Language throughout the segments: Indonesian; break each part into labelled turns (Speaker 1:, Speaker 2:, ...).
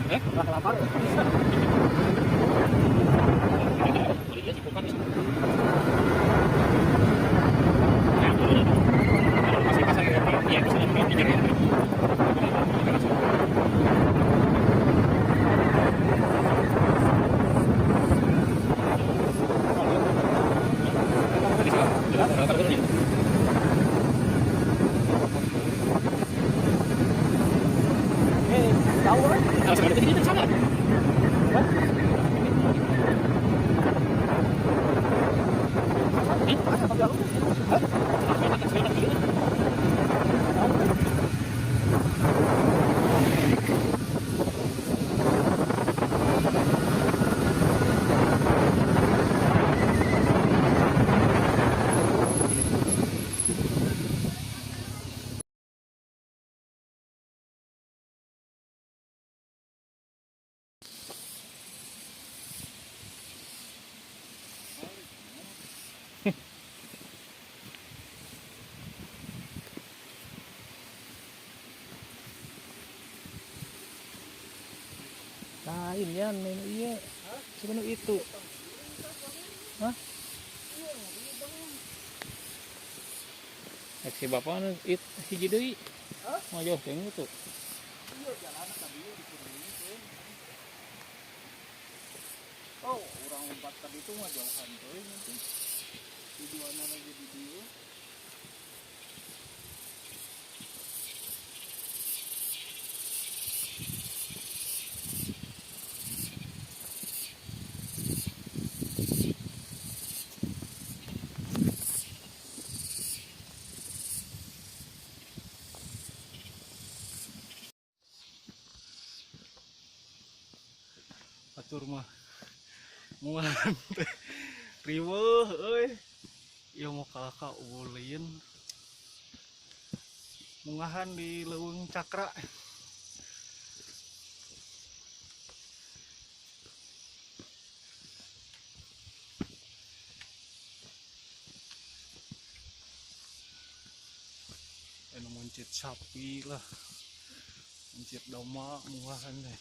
Speaker 1: lapar. Kain yan, main iya. Sebenarnya itu. Hah? Si bapak nu hiji deui. Mau jauh teh itu. Oh, orang lompat tadi itu mah jauhan teuing itu. Tujuanna lagi di dieu. Atur mah muahan teh riweuh euy. Ieu mau kakak ulin mungahan di Leuweung Cakra. Anu muncit sapi lah, muncit domba mungahan teh.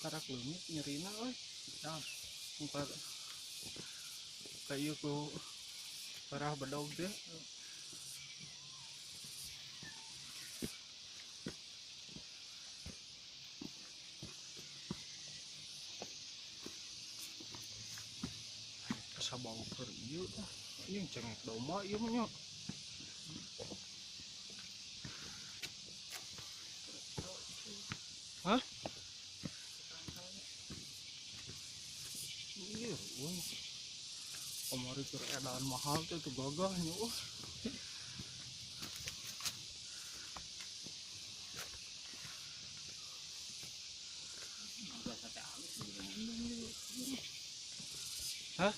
Speaker 1: Karak leungit nyerina euy. Nah, muka kayu ku parah bedog teh. Sabau keur ieu tah. Ieu cengek domba ieu mah nya. Hah? Iya, wah. Kamari keur edan mahal teh teu gagah nya. Hah?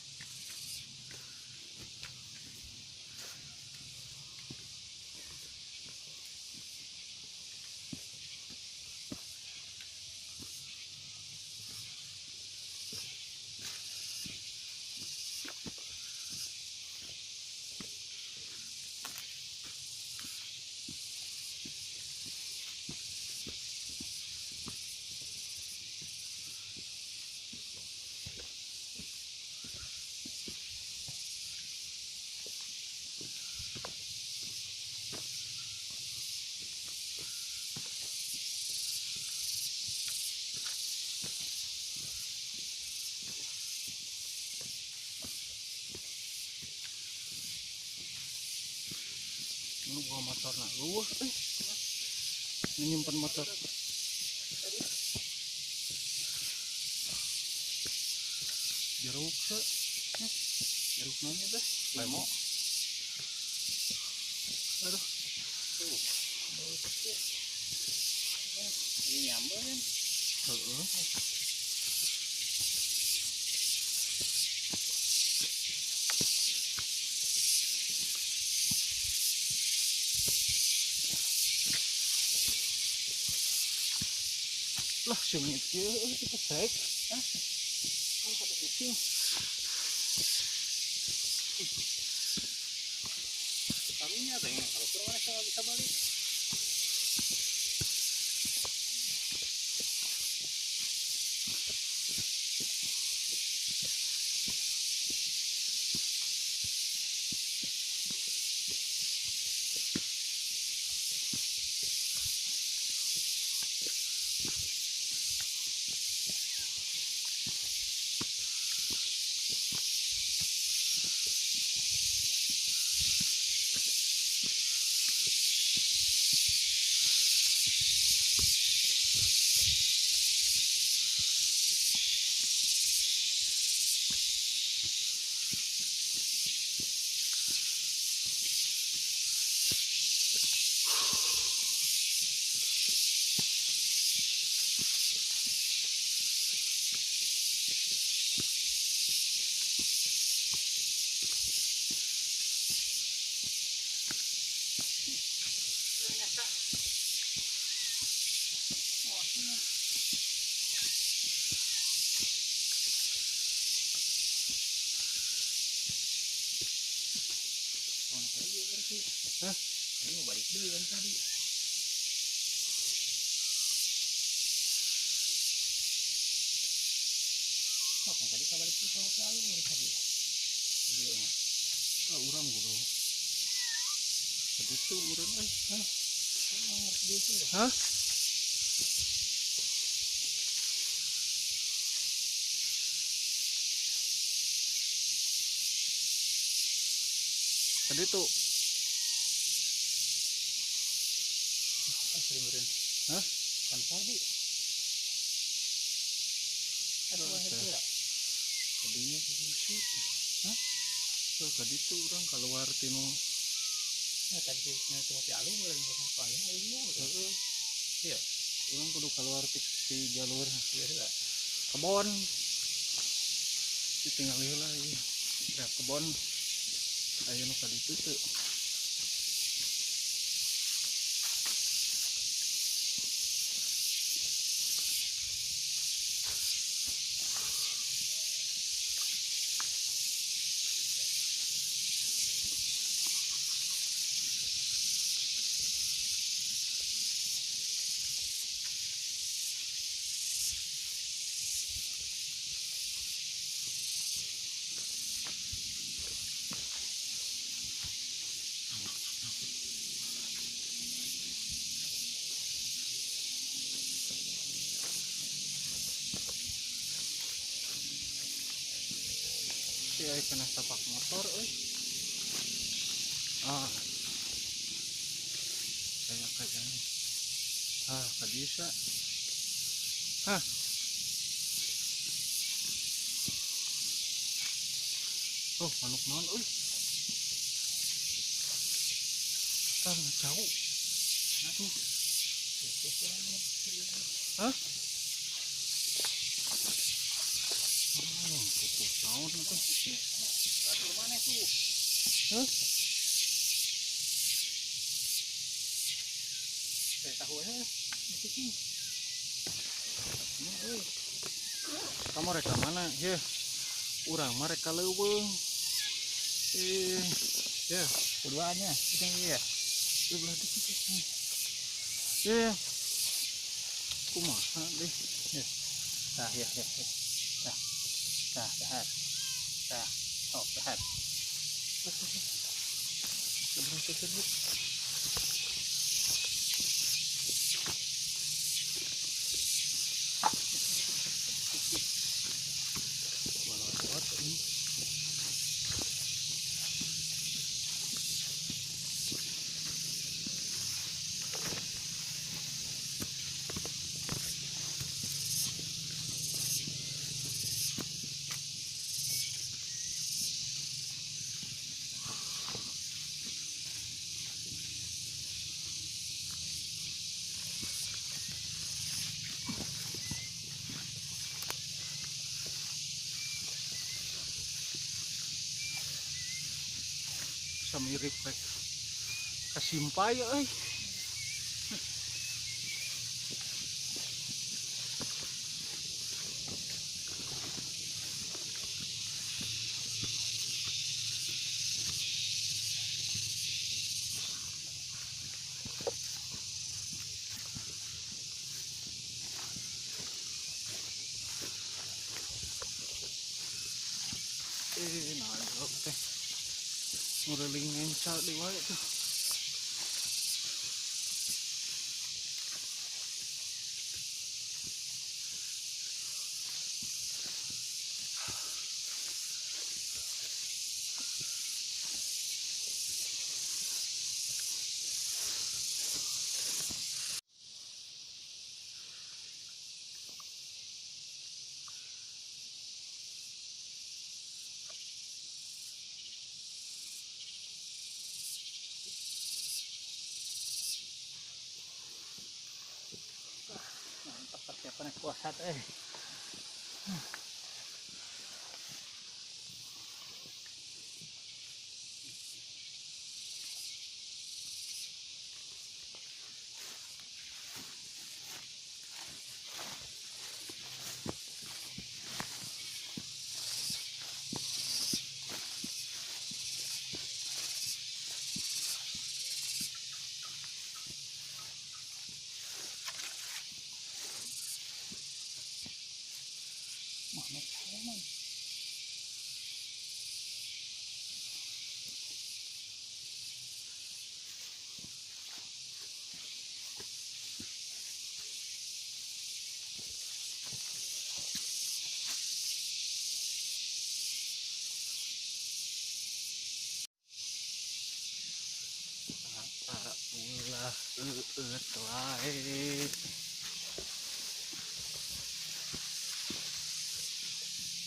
Speaker 1: Lu gua motor nak luweh teh. Nyimpen motor. jeruk se. Jeruk nanya teh. Lemo. Aduh. Tuh. Ini nyambel kan? Heeh. Lah sengit ya itu pesek. Hah? Oh, ada kucing. Taruhnya ada yang kalau kurang mana saya bisa balik. Hah? Ini mau balik dulu kan tadi. Oh, kan tadi kau balik ke lalu hari tadi. Dia mah. Ah, urang guru. Tadi tuh urang Hah? Oh, ngerti dia sih. Hah? Tadi tuh sering. Hah? Kan tadi. Aduh, ya. Tadinya sih. Hah? Tuh tadi tuh orang keluar tino. Nah, tadi cuma pialu orang apa ya? Iya, betul. Iya. Orang kudu keluar di jalur. Iya lah. Kebon. Tinggal heula ieu. Da kebon. Aya nu ka ditu teu. Si ay kena tapak motor ah kayak kayaknya kabisa oh manuk naon kan jauh tuh hah tutup naon itu atur mana tuh hah saya tahu ya kamu reka mana ya urang mah reka leuweung ya keduanya ini ya belah dikit ya kumaha deh ya nah ya nah dahar oh dahar seberapa tersebut bisa mirip rek kasimpai euy. Nah teh ngureling ngenca di wae tuh. Mantap persiapan kuasa teh. Mana man. Ulah wae.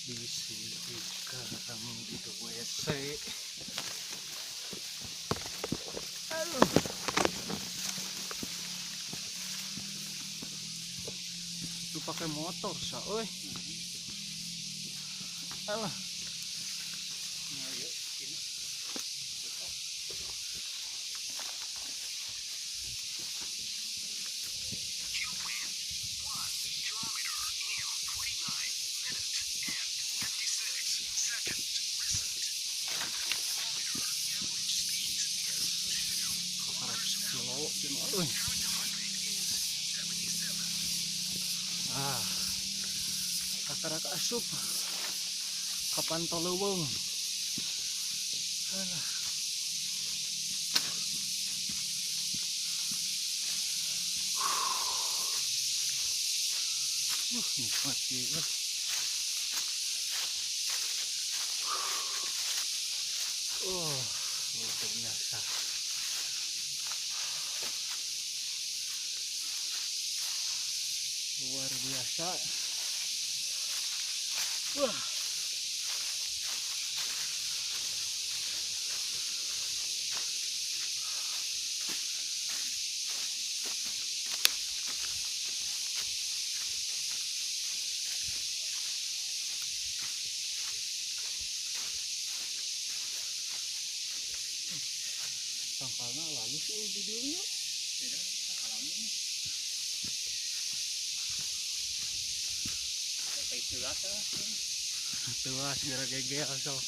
Speaker 1: Disikat di WC. Aduh. Lu pakai motor sa euy. Alah. Ah, raka-raka asup kapan toleweng. Alah. Nikmat ya. Luar biasa. Luar biasa. Wah. Sangkalnya lalu sih videonya. Tidak, alamnya. Kayak tulas lah. Tulas gara gegel sok.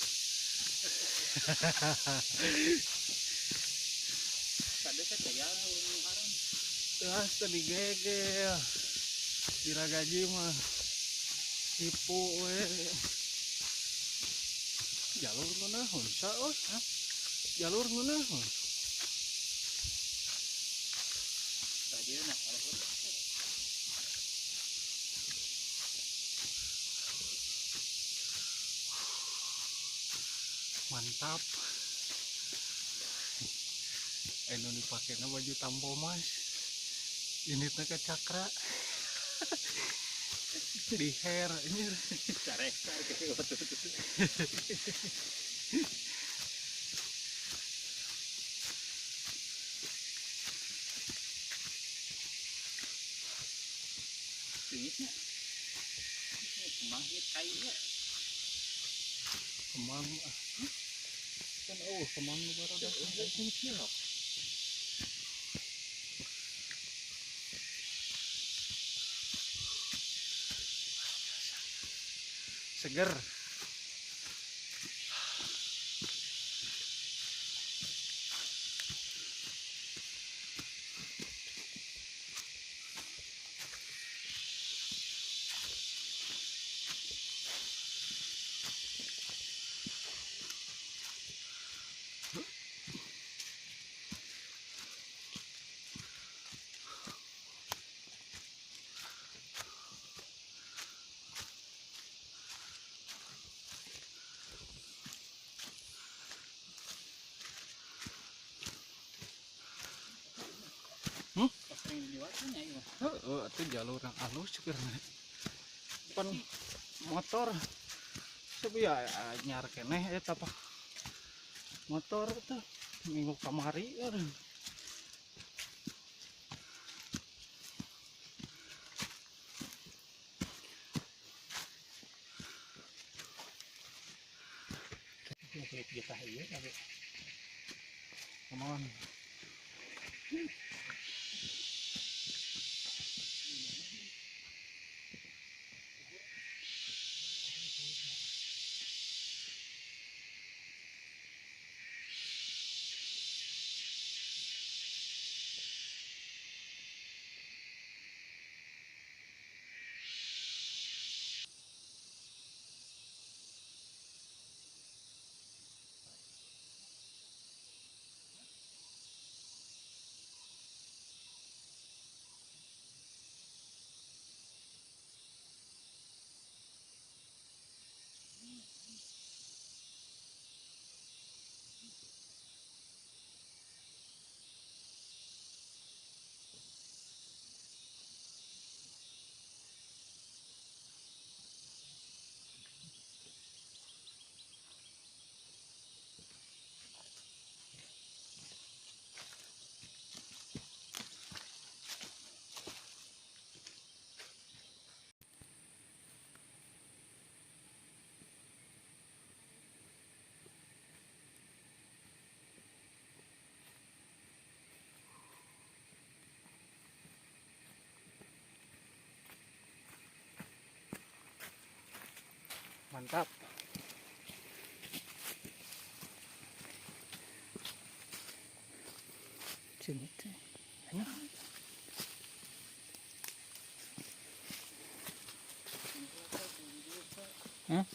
Speaker 1: Tadi saya kayak orang. Tulas tadi gegel. Dira gaji mah tipu we. Jalur ngeunahun sa euy. Jalur ngeunahun. Tadi nah alur. Mantap. Anu dipakainya baju tampo mas. Unitnya ke cakra. Di hair ini carek tinggisnya kemang kayunya kemang kan oh kemana baru dah kecil loh. Seger. Itu jalur yang halus sebenarnya. Pan motor sebiya nyar keneh eta apa motor tuh minggu kamari eureun. Come on. Mantap. Sini. Ayo. Hah?